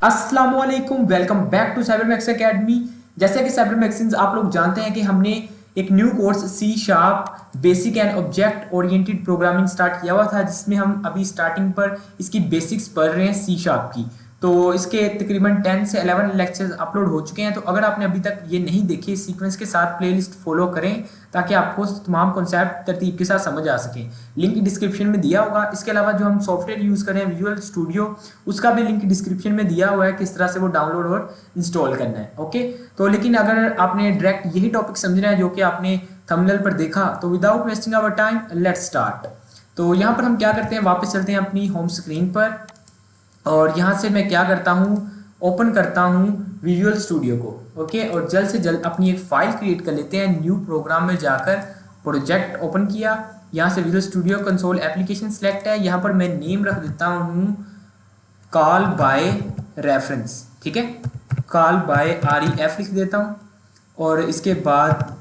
अस्सलाम वालेकुम, welcome back to साइबरमैक्स academy. जैसे कि साइबरमैक्स आप लोग जानते हैं कि हमने एक new course C sharp basic and object oriented programming start किया हुआ था, जिसमें हम अभी स्टार्टिंग पर इसकी बेसिक्स पढ़ रहे हैं सी शार्प की। तो इसके तकरीबन 10 से 11 लेक्चर्स अपलोड हो चुके हैं। तो अगर आपने अभी तक ये नहीं देखे, सीक्वेंस के साथ प्लेलिस्ट फॉलो करें ताकि आपको तमाम कॉन्सेप्ट तरतीब के साथ समझ आ सके। लिंक डिस्क्रिप्शन में दिया होगा। इसके अलावा जो हम सॉफ्टवेयर यूज़ करें विजुअल स्टूडियो, उसका भी लिंक डिस्क्रिप्शन में दिया हुआ है, किस तरह से वो डाउनलोड और इंस्टॉल करना है। ओके, तो लेकिन अगर आपने डायरेक्ट यही टॉपिक समझना है जो कि आपने थंबनेल पर देखा, तो without wasting our time let's start. तो यहाँ पर हम क्या करते हैं, वापस चलते हैं अपनी होम स्क्रीन पर और यहाँ से मैं क्या करता हूँ, ओपन करता हूँ विजुअल स्टूडियो को। ओके, और जल्द से जल्द अपनी एक फाइल क्रिएट कर लेते हैं। न्यू प्रोग्राम में जाकर प्रोजेक्ट ओपन किया, यहाँ से visual studio console application select है। यहाँ पर मैं नेम रख देता हूँ कॉल बाय रेफरेंस। ठीक है, कॉल बाय REF लिख देता हूँ और इसके बाद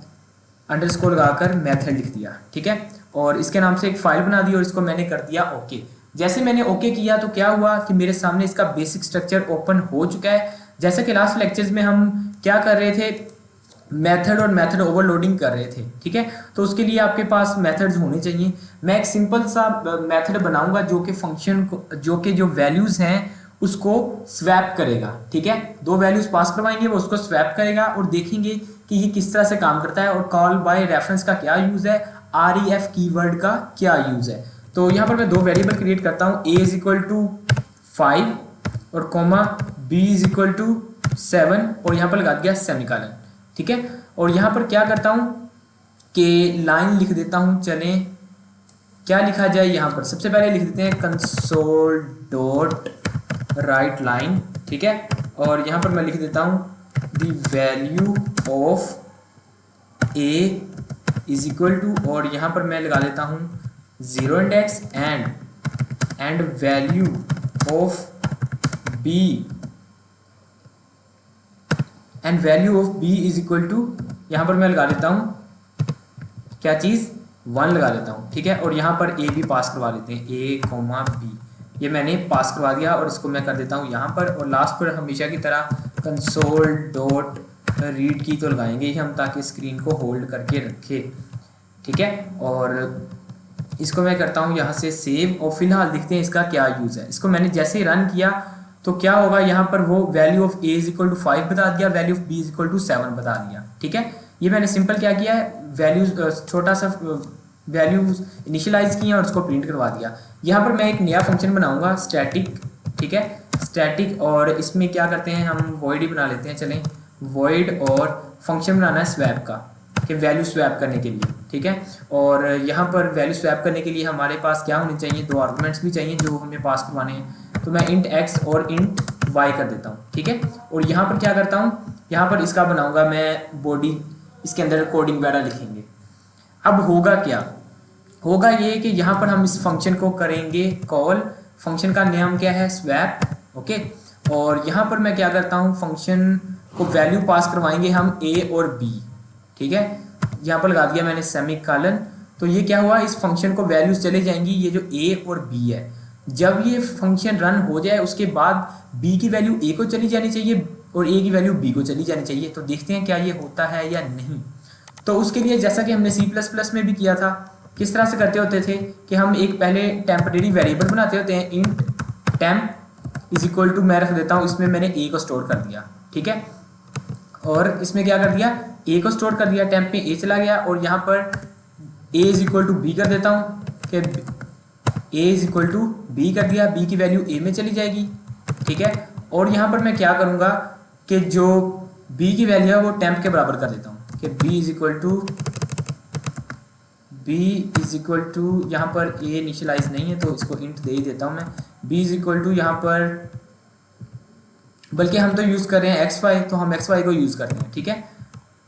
अंडरस्कोर लगाकर मेथड लिख दिया। ठीक है, और इसके नाम से एक फाइल बना दी और इसको मैंने कर दिया ओके। जैसे मैंने ओके किया तो क्या हुआ कि मेरे सामने इसका बेसिक स्ट्रक्चर ओपन हो चुका है। जैसे कि लास्ट लेक्चर्स में हम क्या कर रहे थे, मेथड और मेथड ओवरलोडिंग कर रहे थे। ठीक है, तो उसके लिए आपके पास मेथड्स होने चाहिए। मैं एक सिंपल सा मेथड बनाऊंगा जो कि फंक्शन को, जो वैल्यूज हैं उसको स्वैप करेगा। ठीक है, दो वैल्यूज पास करवाएंगे, वो उसको स्वैप करेगा और देखेंगे कि ये किस तरह से काम करता है और कॉल बाय रेफरेंस का क्या यूज है, REF कीवर्ड का क्या यूज है। तो यहाँ पर मैं दो वेरिएबल क्रिएट करता हूँ, a इज इक्वल टू 5 और comma b is equal to 7 और यहाँ पर लगा दिया सेमीकोलन। ठीक है, और यहाँ पर क्या करता हूँ कि लाइन लिख देता हूँ। चलें, क्या लिखा जाए, यहाँ पर सबसे पहले लिख देते हैं कंसोल डॉट राइट लाइन। ठीक है, और यहाँ पर मैं लिख देता हूँ the value of a is equal to, और यहाँ पर मैं लगा देता हूँ 0 index and value of b is equal to, यहाँ पर मैं लगा देता हूँ क्या चीज़, 1 लगा देता हूँ। ठीक है, और यहाँ पर a भी पास करवा देते हैं, a कॉमा b, ये मैंने पास करवा दिया और इसको मैं कर देता हूँ यहाँ पर। और लास्ट पर हमेशा की तरह कंसोल डॉट रीड की तो लगाएंगे ही हम, ताकि स्क्रीन को होल्ड करके रखे। ठीक है, और इसको मैं करता हूँ यहाँ से सेव और फिलहाल देखते हैं इसका क्या यूज़ है। इसको मैंने जैसे ही रन किया तो क्या होगा, यहाँ पर वो value of a is equal to 5 बता दिया, value of b is equal to 7 बता दिया। ठीक है, ये मैंने सिंपल क्या किया है, वैल्यूज छोटा सा वैल्यूज इनिशियलाइज किए और उसको प्रिंट करवा दिया। यहाँ पर मैं एक नया फंक्शन बनाऊंगा स्टैटिक। ठीक है, स्टैटिक, और इसमें क्या करते हैं हम वॉइड ही बना लेते हैं। चलें, वॉइड और फंक्शन बनाना है स्वैप का, कि वैल्यू स्वैप करने के लिए। ठीक है, और यहाँ पर वैल्यू स्वैप करने के लिए हमारे पास क्या होने चाहिए, दो आर्गुमेंट्स भी चाहिए जो हमें पास करवाने हैं। तो मैं इंट x और इंट y कर देता हूँ। ठीक है, और यहाँ पर क्या करता हूँ, यहाँ पर इसका बनाऊंगा मैं बॉडी, इसके अंदर कोडिंग वगैरह लिखेंगे। अब होगा क्या, होगा ये कि यहाँ पर हम इस फंक्शन को करेंगे कॉल, फंक्शन का नाम क्या है, स्वैप। ओके, और यहाँ पर मैं क्या करता हूँ, फंक्शन को वैल्यू पास करवाएंगे हम a और b। ठीक है, यहाँ पर लगा दिया मैंने सेमीकोलन। तो ये क्या हुआ, इस फंक्शन को वैल्यूज चले जाएंगी, ये जो a और b है। जब ये फंक्शन रन हो जाए उसके बाद b की वैल्यू a को चली जानी चाहिए और a की वैल्यू b को चली जानी चाहिए। तो देखते हैं क्या ये होता है या नहीं। तो उसके लिए जैसा कि हमने C++ में भी किया था, किस तरह से करते होते थे कि हम एक पहले टेम्परेरी वेरिएबल बनाते होते हैं, int temp is equal to, मैं रख देता हूँ इसमें मैंने a को स्टोर कर दिया। ठीक है, और इसमें क्या कर दिया, a को स्टोर कर दिया, टेम्प में a चला गया, और यहाँ पर a is equal to b कर देता हूँ कि a is equal to b कर दिया, b की वैल्यू a में चली जाएगी। ठीक है, और यहाँ पर मैं क्या करूँगा कि जो b की वैल्यू है वो टेम्प के बराबर कर देता हूँ कि b इज इक्वल टू यहाँ पर a इनिशियलाइज नहीं है तो इसको इंट दे ही देता हूँ मैं, b इज इक्वल टू यहाँ पर, बल्कि हम तो यूज़ कर रहे हैं xy, तो हम xy को यूज़ करते हैं। ठीक है,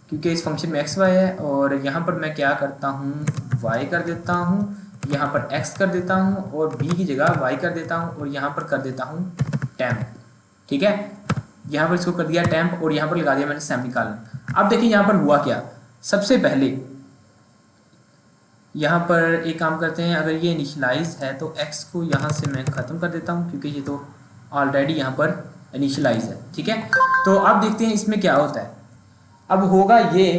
क्योंकि इस फंक्शन में xy है। और यहाँ पर मैं क्या करता हूँ, y कर देता हूँ, यहाँ पर x कर देता हूँ और b की जगह y कर देता हूँ और यहाँ पर कर देता हूँ टेम्प। ठीक है, यहाँ पर इसको कर दिया टेम्प और यहाँ पर लगा दिया मैंने सेमीकोलन। अब देखिए यहाँ पर हुआ क्या, सबसे पहले यहाँ पर एक काम करते हैं, अगर ये इनिशियलाइज है तो x को यहाँ से मैं ख़त्म कर देता हूँ, क्योंकि ये तो ऑलरेडी यहाँ पर इनिशियलाइज है, ठीक है। तो अब देखते हैं इसमें क्या होता है। अब होगा ये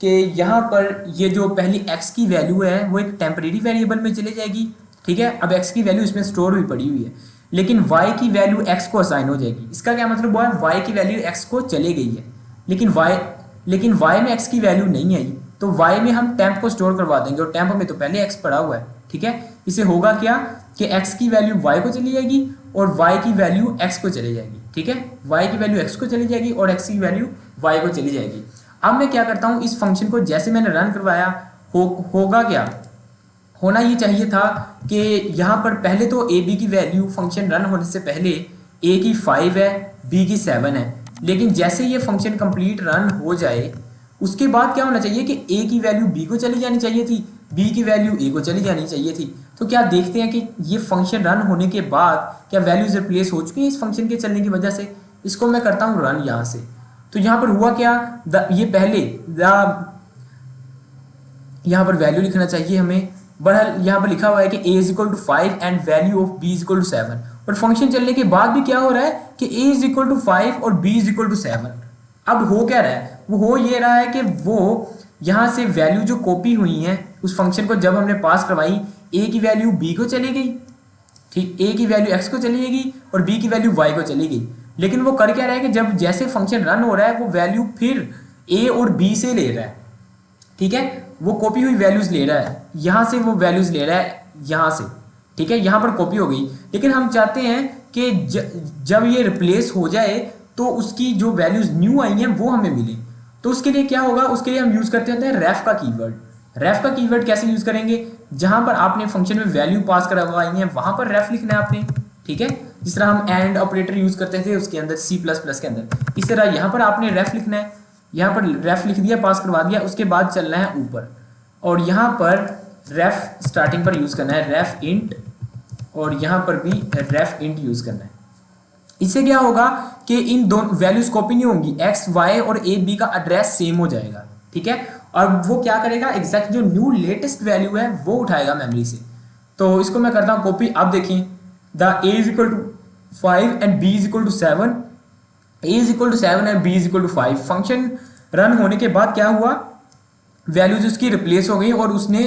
कि यहाँ पर ये जो पहली x की वैल्यू है वो एक टेम्परेरी वेरिएबल में चले जाएगी, ठीक है। अब x की वैल्यू इसमें स्टोर भी पड़ी हुई है, लेकिन y की वैल्यू x को असाइन हो जाएगी। इसका क्या मतलब हुआ है, y की वैल्यू x को चले गई है, लेकिन y में x की वैल्यू नहीं आई, तो y में हम टेम्प को स्टोर करवा देंगे, और टेम्प में तो पहले x पड़ा हुआ है, ठीक है। इसे होगा क्या कि x की वैल्यू y को चली जाएगी और y की वैल्यू x को चली जाएगी, ठीक है। y की वैल्यू x को चली जाएगी और x की वैल्यू y को चली जाएगी। अब मैं क्या करता हूँ, इस फंक्शन को जैसे मैंने रन करवाया होगा क्या, होना ये चाहिए था कि यहाँ पर पहले तो a b की वैल्यू फंक्शन रन होने से पहले a की 5 है, b की 7 है, लेकिन जैसे ये फंक्शन कंप्लीट रन हो जाए उसके बाद क्या होना चाहिए कि a की वैल्यू b को चली जानी चाहिए थी, b की वैल्यू a को चली जानी चाहिए थी। तो क्या देखते हैं कि ये फंक्शन रन होने के बाद क्या वैल्यूज रिप्लेस हो चुकी हैं इस फंक्शन के चलने की वजह से। इसको मैं करता हूँ रन यहाँ से, तो यहाँ पर हुआ क्या, ये पहले यहाँ पर वैल्यू लिखना चाहिए हमें, बहरहाल यहाँ पर लिखा हुआ है कि a is equal to 5 and value of b is equal to 7, और फंक्शन चलने के बाद भी क्या हो रहा है कि a इज इक्वल टू 5 और b इज इक्वल टू 7। अब हो क्या रहा है, वो हो ये रहा है कि वो यहाँ से वैल्यू जो कॉपी हुई है उस फंक्शन को जब हमने पास करवाई, a की वैल्यू b को चली गई, ठीक, a की वैल्यू x को चली जाएगी और b की वैल्यू y को चली गई। लेकिन वो कर क्या रहा है कि जब जैसे फंक्शन रन हो रहा है वो वैल्यू फिर a और b से ले रहा है, ठीक है। वो कॉपी हुई वैल्यूज ले रहा है, यहाँ से वो वैल्यूज ले रहा है यहाँ से, ठीक है। यहाँ पर कॉपी हो गई, लेकिन हम चाहते हैं कि जब ये रिप्लेस हो जाए तो उसकी जो वैल्यूज न्यू आई हैं वो हमें मिले। तो उसके लिए क्या होगा, उसके लिए हम यूज करते होते हैं रेफ का कीवर्ड। रेफ का कीवर्ड कैसे यूज करेंगे, जहां पर आपने फंक्शन में वैल्यू पास करवाई है वहां पर रेफ लिखना है आपने, ठीक है। जिस तरह हम एंड ऑपरेटर यूज करते थे उसके अंदर C++ के अंदर, इस तरह यहाँ पर आपने रेफ लिखना है। यहाँ पर रेफ लिख दिया, पास करवा दिया, उसके बाद चलना है ऊपर, और यहाँ पर रेफ स्टार्टिंग पर यूज करना है रेफ इंट, और यहाँ पर भी रेफ इंट यूज करना है। इससे क्या होगा कि इन दोनों वैल्यूज कॉपी नहीं होंगी, x y और a b का एड्रेस सेम हो जाएगा, ठीक है। और वो क्या करेगा, एग्जैक्ट जो न्यू लेटेस्ट वैल्यू है वो उठाएगा मेमोरी से। तो इसको मैं करता हूँ कॉपी। अब देखें, the a is equal to 5 and b is equal to 7, a is equal to 7 and b is equal to 5। Function run होने के बाद क्या हुआ, वैल्यूज उसकी रिप्लेस हो गई और उसने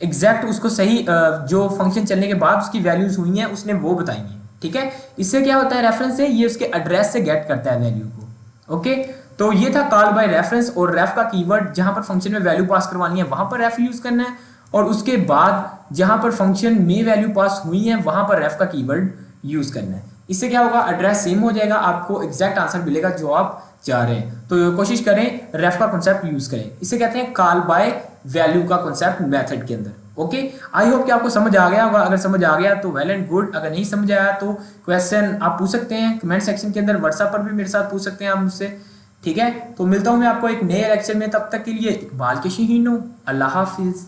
एग्जैक्ट उसको सही जो फंक्शन चलने के बाद उसकी वैल्यूज हुई हैं उसने वो बताई हैं, ठीक है। इससे क्या होता है, रेफरेंस से ये उसके एड्रेस से गेट करता है वैल्यू को, ओके। तो ये था कॉल बाय रेफरेंस और रेफ का कीवर्ड, जहां पर फंक्शन में वैल्यू पास करवानी है वहां पर रेफ यूज करना है, और उसके बाद जहां पर फंक्शन में वैल्यू पास हुई है वहां पर रेफ का कीवर्ड यूज करना है। इससे क्या होगा, एड्रेस सेम हो जाएगा, आपको एग्जैक्ट आंसर मिलेगा जो आप चाह रहे हैं। तो कोशिश करें रेफ का कॉन्सेप्ट यूज करें, इसे कहते हैं कॉल बाय वैल्यू का कॉन्सेप्ट मेथड के अंदर, ओके। आई होप कि आपको समझ आ गया होगा। अगर समझ आ गया तो वेल एंड गुड, अगर नहीं समझ आया तो क्वेश्चन आप पूछ सकते हैं कमेंट सेक्शन के अंदर, व्हाट्सएप पर भी मेरे साथ पूछ सकते हैं आप मुझसे, ठीक है। तो मिलता हूं मैं आपको एक नए लेक्चर में, तब तक के लिए इकबाल के शहीनों, अल्लाह हाफिज।